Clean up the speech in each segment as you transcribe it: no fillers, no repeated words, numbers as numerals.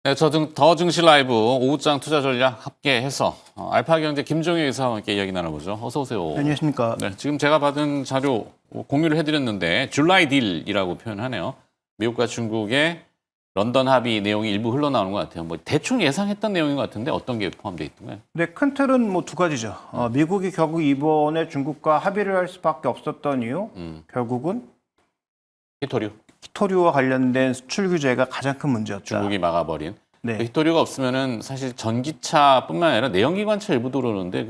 네, 더 증시 라이브 오후장 투자 전략 함께해서 알파경제 김종희 의사와 함께 이야기 나눠보죠. 어서 오세요. 안녕하십니까. 네, 지금 제가 받은 자료 공유를 해드렸는데 줄라이 딜이라고 표현하네요. 미국과 중국의 런던 합의 내용이 일부 흘러나오는 것 같아요. 뭐 대충 예상했던 내용인 것 같은데 어떤 게 포함되어 있던가요? 네, 큰 틀은 뭐 두 가지죠. 미국이 결국 이번에 중국과 합의를 할 수밖에 없었던 이유, 결국은 히토류와 관련된 수출 규제가 가장 큰 문제였다. 중국이 막아버린. 네. 히토류가 없으면은 사실 전기차뿐만 아니라 내연기관차 일부 들어오는데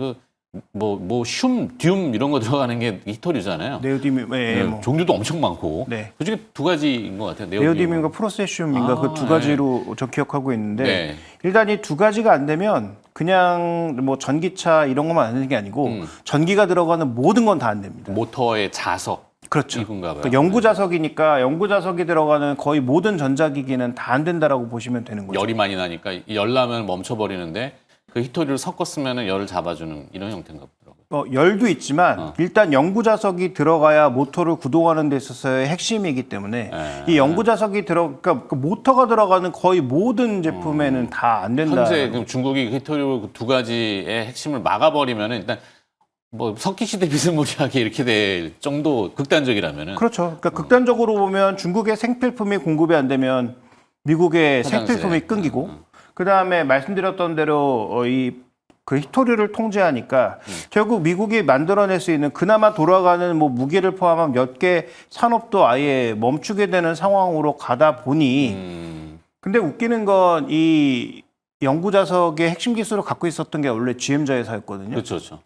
슘, 듐 이런 거 들어가는 게 히토류잖아요. 네오디뮴, 뭐. 종류도 엄청 많고. 네. 그중에 두 가지인 것 같아요. 네오디뮴과 프로세슘인가 그 두 가지로 저 기억하고 있는데 네. 일단 이 두 가지가 안 되면 그냥 뭐 전기차 이런 것만 안 되는 게 아니고 전기가 들어가는 모든 건 다 안 됩니다. 모터의 자석. 그렇죠. 이건가 봐요. 그러니까 연구 자석이니까 연구 자석이 들어가는 거의 모든 전자기기는 다 안 된다라고 보시면 되는 거죠. 열이 많이 나니까 열 나면 멈춰버리는데 그 히토류를 섞었으면 열을 잡아주는 이런 형태인가 보더라고요. 열도 있지만 일단 연구 자석이 들어가야 모터를 구동하는 데 있어서의 핵심이기 때문에 이 연구 자석이 그러니까 그 모터가 들어가는 거의 모든 제품에는 다 안 된다. 현재 그럼 중국이 히토류 두 가지의 핵심을 막아버리면은 일단 뭐 석기시대 비스무리하게 이렇게 될 정도 극단적이라면은 그렇죠. 그러니까 극단적으로 보면 중국의 생필품이 공급이 안 되면 미국의 화장실에. 생필품이 끊기고 그 다음에 말씀드렸던 대로 그 히토류를 통제하니까 결국 미국이 만들어낼 수 있는 그나마 돌아가는 뭐 무기를 포함한 몇 개 산업도 아예 멈추게 되는 상황으로 가다 보니 근데 웃기는 건 이 연구 자석의 핵심 기술을 갖고 있었던 게 원래 GM자회사였거든요. 그렇죠.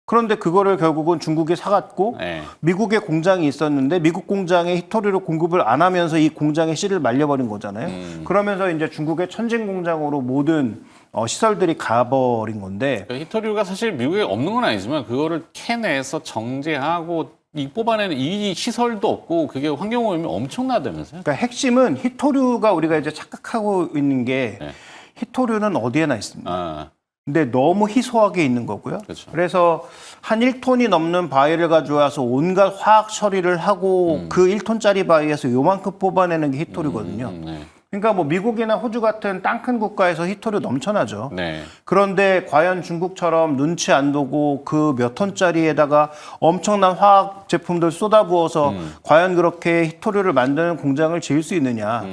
그런데 그거를 결국은 중국이 사갔고 네. 미국의 공장이 있었는데 미국 공장에 히토류를 공급을 안 하면서 이 공장의 씨를 말려버린 거잖아요. 그러면서 이제 중국의 천진 공장으로 모든 시설들이 가버린 건데 그러니까 히토류가 사실 미국에 없는 건 아니지만 그거를 캐내서 정제하고 뽑아내는 이 시설도 없고 그게 환경오염이 엄청나다면서요? 그러니까 핵심은 히토류가 우리가 이제 착각하고 있는 게 네. 히토류는 어디에나 있습니다. 아, 근데 너무 희소하게 있는 거고요. 그렇죠. 그래서 한 1톤이 넘는 바위를 가져와서 온갖 화학 처리를 하고 그 1톤짜리 바위에서 요만큼 뽑아내는 게 히토류거든요. 네. 그러니까 뭐 미국이나 호주 같은 땅 큰 국가에서 히토류 넘쳐나죠. 네. 그런데 과연 중국처럼 눈치 안 보고 그 몇 톤짜리에다가 엄청난 화학 제품들 쏟아부어서 과연 그렇게 히토류를 만드는 공장을 지을 수 있느냐.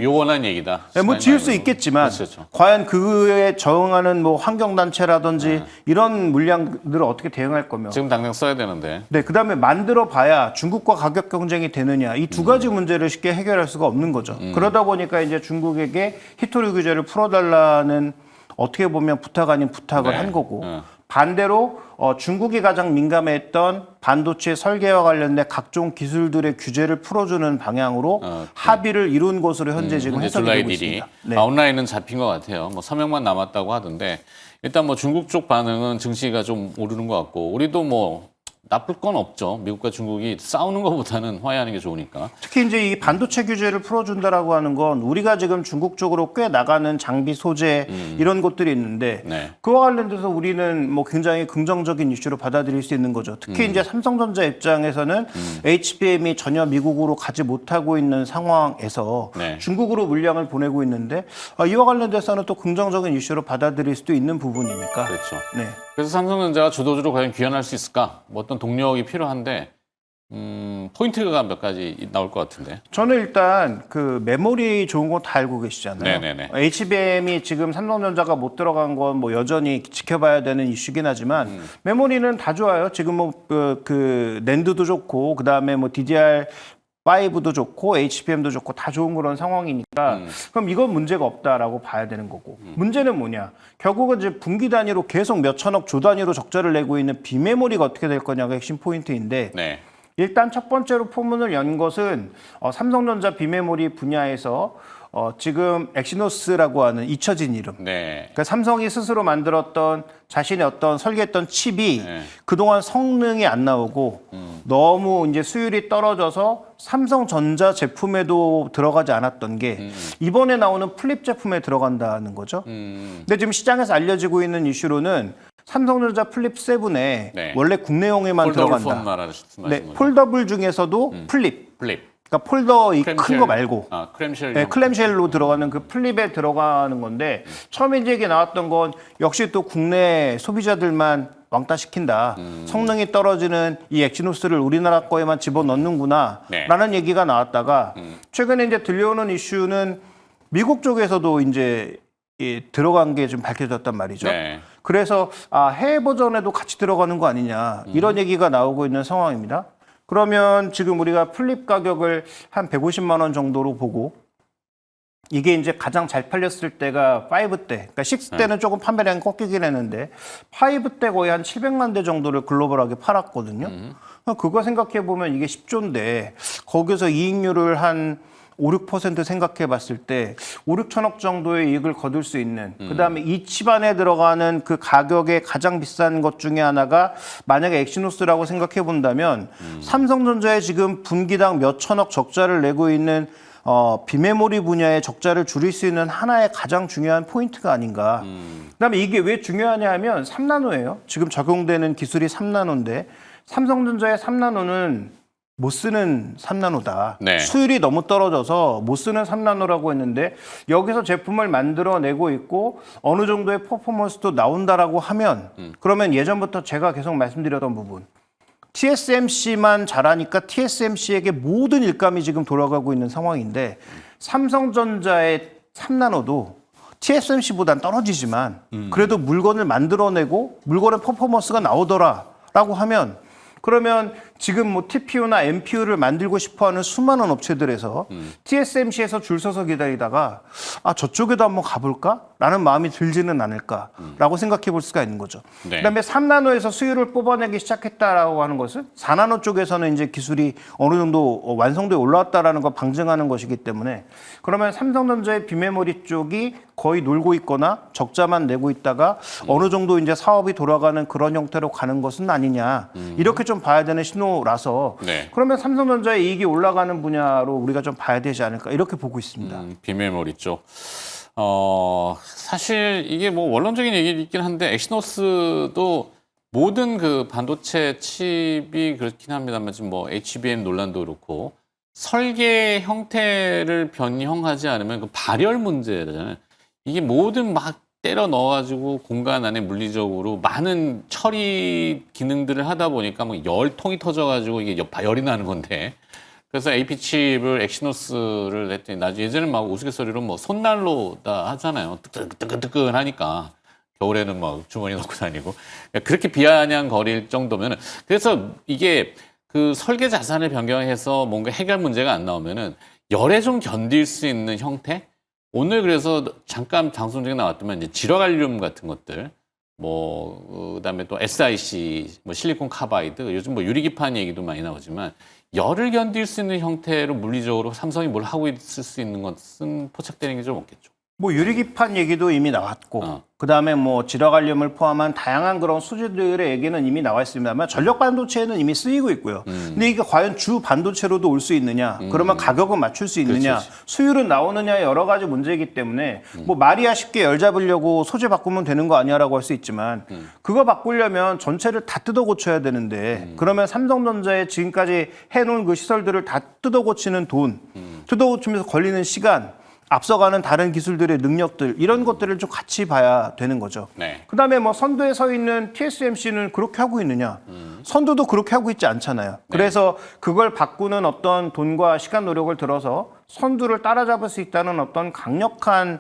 요원한 얘기다. 네, 뭐 지을 수 있겠지만 그렇죠. 과연 그에 저응하는 뭐 환경단체라든지 이런 물량들을 어떻게 대응할 거며. 지금 당장 써야 되는데. 네, 그다음에 만들어 봐야 중국과 가격 경쟁이 되느냐 이 두 가지 문제를 쉽게 해결할 수가 없는 거죠. 그러다 보니까 이제 중국에게 히토류 규제를 풀어달라는 어떻게 보면 부탁 아닌 부탁을 네. 한 거고 반대로 중국이 가장 민감했던 반도체 설계와 관련된 각종 기술들의 규제를 풀어주는 방향으로 합의를 이룬 것으로 현재 지금 해석이 되고 있습니다. 네. 아웃라인은 잡힌 것 같아요. 뭐 서명만 남았다고 하던데 일단 뭐 중국 쪽 반응은 증시가 좀 오르는 것 같고 우리도 뭐 나쁠 건 없죠. 미국과 중국이 싸우는 것보다는 화해하는 게 좋으니까. 특히 이제 이 반도체 규제를 풀어준다라고 하는 건 우리가 지금 중국 쪽으로 꽤 나가는 장비 소재 이런 것들이 있는데 네. 그와 관련돼서 우리는 뭐 굉장히 긍정적인 이슈로 받아들일 수 있는 거죠. 특히 이제 삼성전자 입장에서는 HBM이 전혀 미국으로 가지 못하고 있는 상황에서 네. 중국으로 물량을 보내고 있는데 이와 관련돼서는 또 긍정적인 이슈로 받아들일 수도 있는 부분이니까. 그렇죠. 네. 그래서 삼성전자가 주도주로 과연 귀환할 수 있을까? 뭐 어떤 동력이 필요한데 포인트가 몇 가지 나올 것 같은데. 저는 일단 그 메모리 좋은 거 다 알고 계시잖아요. 네네네. HBM이 지금 삼성전자가 못 들어간 건 뭐 여전히 지켜봐야 되는 이슈긴 하지만 메모리는 다 좋아요. 지금 뭐 그 낸드도 좋고 그 다음에 뭐 DDR5도 좋고 HBM도 좋고 다 좋은 그런 상황이니까 그럼 이건 문제가 없다라고 봐야 되는 거고 문제는 뭐냐 결국은 이제 분기 단위로 계속 몇 천억 조 단위로 적자를 내고 있는 비메모리가 어떻게 될 거냐가 핵심 포인트인데 네. 일단 첫 번째로 포문을 연 것은 삼성전자 비메모리 분야에서 지금 엑시노스라고 하는 잊혀진 이름. 네. 그러니까 삼성이 스스로 만들었던 자신의 어떤 설계했던 칩이 네. 그동안 성능이 안 나오고 너무 이제 수율이 떨어져서 삼성전자 제품에도 들어가지 않았던 게 이번에 나오는 플립 제품에 들어간다는 거죠. 근데 지금 시장에서 알려지고 있는 이슈로는 삼성전자 플립 7에 네. 원래 국내용에만 폴더블 들어간다. 폰 말하시는 네, 거죠? 폴더블 중에서도 플립. 플립. 그러니까 폴더 이 큰 크렘쉘. 거 말고. 크렘쉘. 네, 클램쉘로 들어가는 그 플립에 들어가는 건데 처음에 이제 이게 나왔던 건 역시 또 국내 소비자들만 왕따 시킨다. 성능이 떨어지는 이 엑시노스를 우리나라 거에만 집어넣는구나. 네. 라는 얘기가 나왔다가 최근에 이제 들려오는 이슈는 미국 쪽에서도 이제 들어간 게 좀 밝혀졌단 말이죠. 네. 그래서 해외 버전에도 같이 들어가는 거 아니냐 이런 얘기가 나오고 있는 상황입니다. 그러면 지금 우리가 플립 가격을 한 150만 원 정도로 보고 이게 이제 가장 잘 팔렸을 때가 5때, 그러니까 6 때는 조금 판매량이 꺾이긴 했는데 5 때 거의 한 700만 대 정도를 글로벌하게 팔았거든요. 그거 생각해 보면 이게 10조인데 거기서 이익률을 한 5, 6% 생각해 봤을 때 5, 6천억 정도의 이익을 거둘 수 있는 그다음에 이 칩안에 들어가는 그 가격에 가장 비싼 것 중에 하나가 만약에 엑시노스라고 생각해 본다면 삼성전자에 지금 분기당 몇 천억 적자를 내고 있는 비메모리 분야의 적자를 줄일 수 있는 하나의 가장 중요한 포인트가 아닌가. 그다음에 이게 왜 중요하냐 하면 3나노예요. 지금 적용되는 기술이 3나노인데 삼성전자의 3나노는 못 쓰는 3나노다. 네. 수율이 너무 떨어져서 못 쓰는 3나노라고 했는데 여기서 제품을 만들어내고 있고 어느 정도의 퍼포먼스도 나온다라고 하면 그러면 예전부터 제가 계속 말씀드렸던 부분 TSMC만 잘하니까 TSMC에게 모든 일감이 지금 돌아가고 있는 상황인데 삼성전자의 3나노도 TSMC보단 떨어지지만 그래도 물건을 만들어내고 물건의 퍼포먼스가 나오더라라고 하면 그러면 지금 뭐 TPU나 NPU를 만들고 싶어하는 수많은 업체들에서 TSMC에서 줄 서서 기다리다가 저쪽에도 한번 가볼까라는 마음이 들지는 않을까라고 생각해 볼 수가 있는 거죠. 네. 그다음에 3나노에서 수율을 뽑아내기 시작했다라고 하는 것은 4나노 쪽에서는 이제 기술이 어느 정도 완성도에 올라왔다라는 걸 방증하는 것이기 때문에 그러면 삼성전자의 비메모리 쪽이 거의 놀고 있거나 적자만 내고 있다가 어느 정도 이제 사업이 돌아가는 그런 형태로 가는 것은 아니냐 이렇게 좀 봐야 되는 신호라서 네. 그러면 삼성전자의 이익이 올라가는 분야로 우리가 좀 봐야 되지 않을까 이렇게 보고 있습니다. 비메모리 쪽. 사실 이게 뭐 원론적인 얘기긴 한데 엑시노스도 모든 그 반도체 칩이 그렇긴 합니다만 지금 뭐 HBM 논란도 그렇고 설계 형태를 변형하지 않으면 그 발열 문제잖아요. 이게 모든 막 때려 넣어가지고 공간 안에 물리적으로 많은 처리 기능들을 하다 보니까 뭐 열통이 터져가지고 이게 열이 나는 건데 그래서 AP 칩을 엑시노스를 했더니 나중에 예전에 막 우스갯소리로 뭐 손난로다 하잖아요. 뜨끈뜨끈하니까 겨울에는 막 주머니 넣고 다니고 그렇게 비아냥거릴 정도면은 그래서 이게 그 설계 자산을 변경해서 뭔가 해결 문제가 안 나오면은 열에 좀 견딜 수 있는 형태. 오늘 그래서 잠깐 방송 중에 나왔더만 이제 질화갈륨 같은 것들, 뭐 그다음에 또 SiC, 뭐 실리콘 카바이드, 요즘 뭐 유리기판 얘기도 많이 나오지만 열을 견딜 수 있는 형태로 물리적으로 삼성이 뭘 하고 있을 수 있는 것은 포착되는 게 좀 없겠죠. 뭐 유리기판 얘기도 이미 나왔고 그다음에 뭐 질화갈륨을 포함한 다양한 그런 소재들의 얘기는 이미 나와 있습니다만 전력 반도체에는 이미 쓰이고 있고요. 근데 이게 과연 주 반도체로도 올 수 있느냐? 그러면 가격은 맞출 수 있느냐? 그렇지. 수율은 나오느냐? 여러 가지 문제이기 때문에 뭐 말이야 쉽게 열 잡으려고 소재 바꾸면 되는 거 아니야라고 할 수 있지만 그거 바꾸려면 전체를 다 뜯어 고쳐야 되는데 그러면 삼성전자에 지금까지 해놓은 그 시설들을 다 뜯어 고치는 돈, 뜯어 고치면서 걸리는 시간 앞서가는 다른 기술들의 능력들 이런 것들을 좀 같이 봐야 되는 거죠. 네. 그다음에 뭐 선두에 서 있는 TSMC는 그렇게 하고 있느냐? 선두도 그렇게 하고 있지 않잖아요. 그래서 그걸 바꾸는 어떤 돈과 시간 노력을 들어서 선두를 따라잡을 수 있다는 어떤 강력한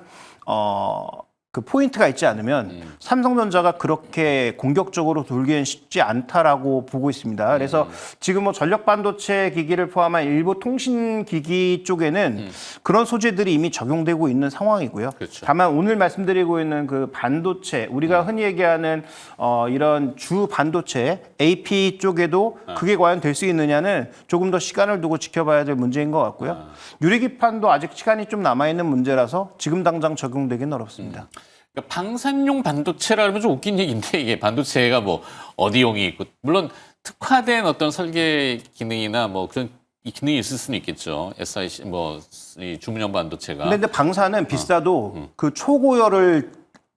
그 포인트가 있지 않으면 삼성전자가 그렇게 공격적으로 돌기엔 쉽지 않다라고 보고 있습니다. 그래서 지금 뭐 전력 반도체 기기를 포함한 일부 통신 기기 쪽에는 그런 소재들이 이미 적용되고 있는 상황이고요. 그렇죠. 다만 오늘 말씀드리고 있는 그 반도체 우리가 흔히 얘기하는 이런 주 반도체 AP 쪽에도 그게 과연 될 수 있느냐는 조금 더 시간을 두고 지켜봐야 될 문제인 것 같고요. 유리기판도 아직 시간이 좀 남아 있는 문제라서 지금 당장 적용되기는 어렵습니다. 그러니까 방산용 반도체라 그러면 좀 웃긴 얘기인데 이게 반도체가 뭐 어디용이 있고 물론 특화된 어떤 설계 기능이나 뭐 그런 이 기능이 있을 수는 있겠죠. SiC 뭐 이 주문형 반도체가. 근데 방사는 비싸도 그 초고열을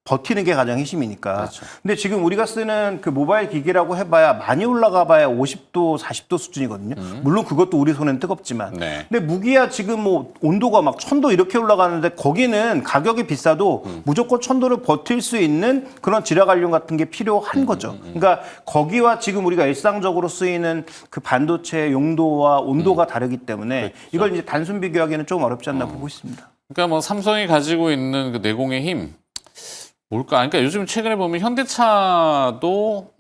버티는 게 가장 핵심이니까. 그렇죠. 근데 지금 우리가 쓰는 그 모바일 기기라고 해봐야 많이 올라가 봐야 50도, 40도 수준이거든요. 물론 그것도 우리 손엔 뜨겁지만. 네. 근데 무기야 지금 뭐 온도가 막 1000도 이렇게 올라가는데 거기는 가격이 비싸도 무조건 1000도를 버틸 수 있는 그런 지라관련 같은 게 필요한 거죠. 그러니까 거기와 지금 우리가 일상적으로 쓰이는 그 반도체 용도와 온도가 다르기 때문에 그렇죠. 이걸 이제 단순 비교하기는 좀 어렵지 않나 보고 있습니다. 그러니까 뭐 삼성이 가지고 있는 그 내공의 힘 뭘까? 그러니까 요즘 최근에 보면 현대차도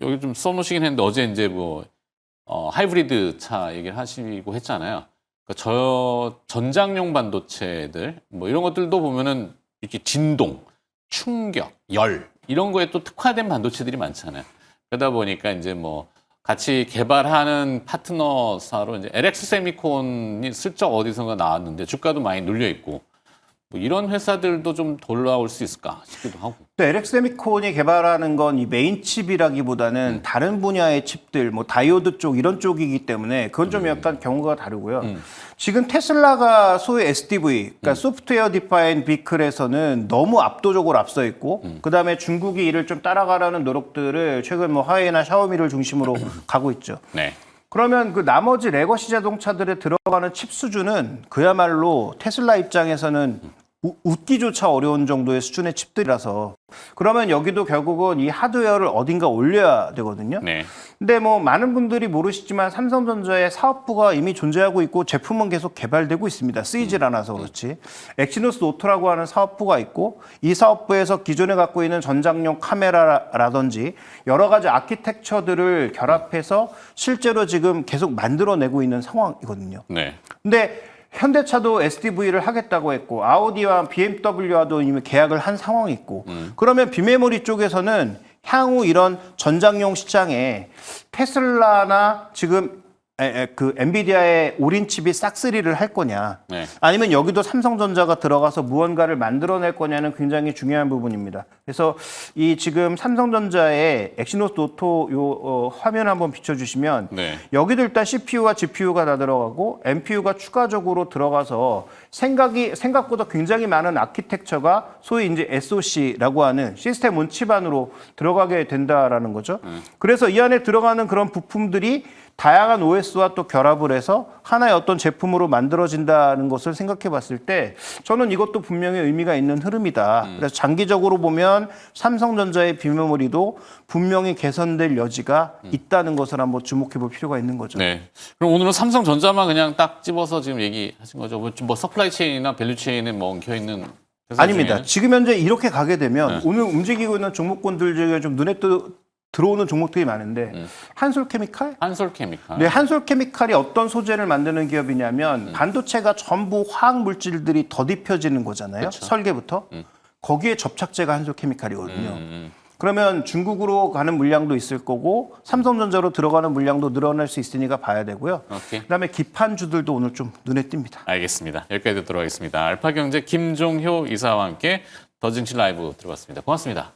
여기 좀 써놓으시긴 했는데 어제 이제 뭐 하이브리드 차 얘기를 하시고 했잖아요. 그러니까 전장용 반도체들 뭐 이런 것들도 보면은 이렇게 진동, 충격, 열 이런 거에 또 특화된 반도체들이 많잖아요. 그러다 보니까 이제 뭐 같이 개발하는 파트너사로 이제 LX 세미콘이 슬쩍 어디선가 나왔는데 주가도 많이 눌려 있고 뭐 이런 회사들도 좀 돌아올 수 있을까 싶기도 하고. 또 LX세미콘이 개발하는 건 이 메인 칩이라기보다는 다른 분야의 칩들, 뭐 다이오드 쪽 이런 쪽이기 때문에 그건 좀 약간 경우가 다르고요. 지금 테슬라가 소위 SDV, 그러니까 소프트웨어 디파인 비클에서는 너무 압도적으로 앞서 있고, 그 다음에 중국이 이를 좀 따라가라는 노력들을 최근 뭐 화웨이나 샤오미를 중심으로 가고 있죠. 네. 그러면 그 나머지 레거시 자동차들에 들어가는 칩 수준은 그야말로 테슬라 입장에서는 웃기조차 어려운 정도의 수준의 칩들이라서 그러면 여기도 결국은 이 하드웨어를 어딘가 올려야 되거든요. 네. 근데 뭐 많은 분들이 모르시지만 삼성전자의 사업부가 이미 존재하고 있고 제품은 계속 개발되고 있습니다. 쓰이질 않아서 그렇지. 엑시노스 노트라고 하는 사업부가 있고 이 사업부에서 기존에 갖고 있는 전장용 카메라라든지 여러 가지 아키텍처들을 결합해서 실제로 지금 계속 만들어내고 있는 상황이거든요. 네. 근데 현대차도 SDV를 하겠다고 했고 아우디와 BMW와도 이미 계약을 한 상황이 있고 그러면 비메모리 쪽에서는 향후 이런 전장용 시장에 테슬라나 지금 그 엔비디아의 올인칩이 싹쓸이를 할 거냐 네. 아니면 여기도 삼성전자가 들어가서 무언가를 만들어낼 거냐는 굉장히 중요한 부분입니다. 그래서 이 지금 삼성전자의 엑시노스 노트 화면 한번 비춰주시면 네. 여기도 일단 CPU와 GPU가 다 들어가고 NPU가 추가적으로 들어가서 생각보다 굉장히 많은 아키텍처가 소위 이제 SoC라고 하는 시스템 온칩 안으로 들어가게 된다라는 거죠. 그래서 이 안에 들어가는 그런 부품들이 다양한 OS와 또 결합을 해서 하나의 어떤 제품으로 만들어진다는 것을 생각해 봤을 때 저는 이것도 분명히 의미가 있는 흐름이다. 그래서 장기적으로 보면 삼성전자의 비메모리도 분명히 개선될 여지가 있다는 것을 한번 주목해 볼 필요가 있는 거죠. 네. 그럼 오늘은 삼성전자만 그냥 딱 집어서 지금 얘기하신 거죠. 뭐 서플라이 체인이나 밸류 체인에 뭐 엉켜 있는 회사 아닙니다. 중에는? 지금 현재 이렇게 가게 되면 오늘 움직이고 있는 종목군들 중에 좀 눈에 들어오는 종목들이 많은데 한솔케미칼? 한솔케미칼. 네, 한솔케미칼이 어떤 소재를 만드는 기업이냐면 반도체가 전부 화학 물질들이 더딥혀지는 거잖아요. 그쵸. 설계부터. 거기에 접착제가 한솔케미칼이거든요. 그러면 중국으로 가는 물량도 있을 거고 삼성전자로 들어가는 물량도 늘어날 수 있으니까 봐야 되고요. 오케이. 그다음에 기판주들도 오늘 좀 눈에 띕니다. 알겠습니다. 여기까지 듣도록 하겠습니다. 알파경제 김종효 이사와 함께 더 증시 라이브 들어봤습니다. 고맙습니다.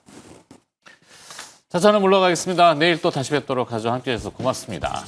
자, 저는 물러가겠습니다. 내일 또 다시 뵙도록 하죠. 함께해 주셔서 고맙습니다.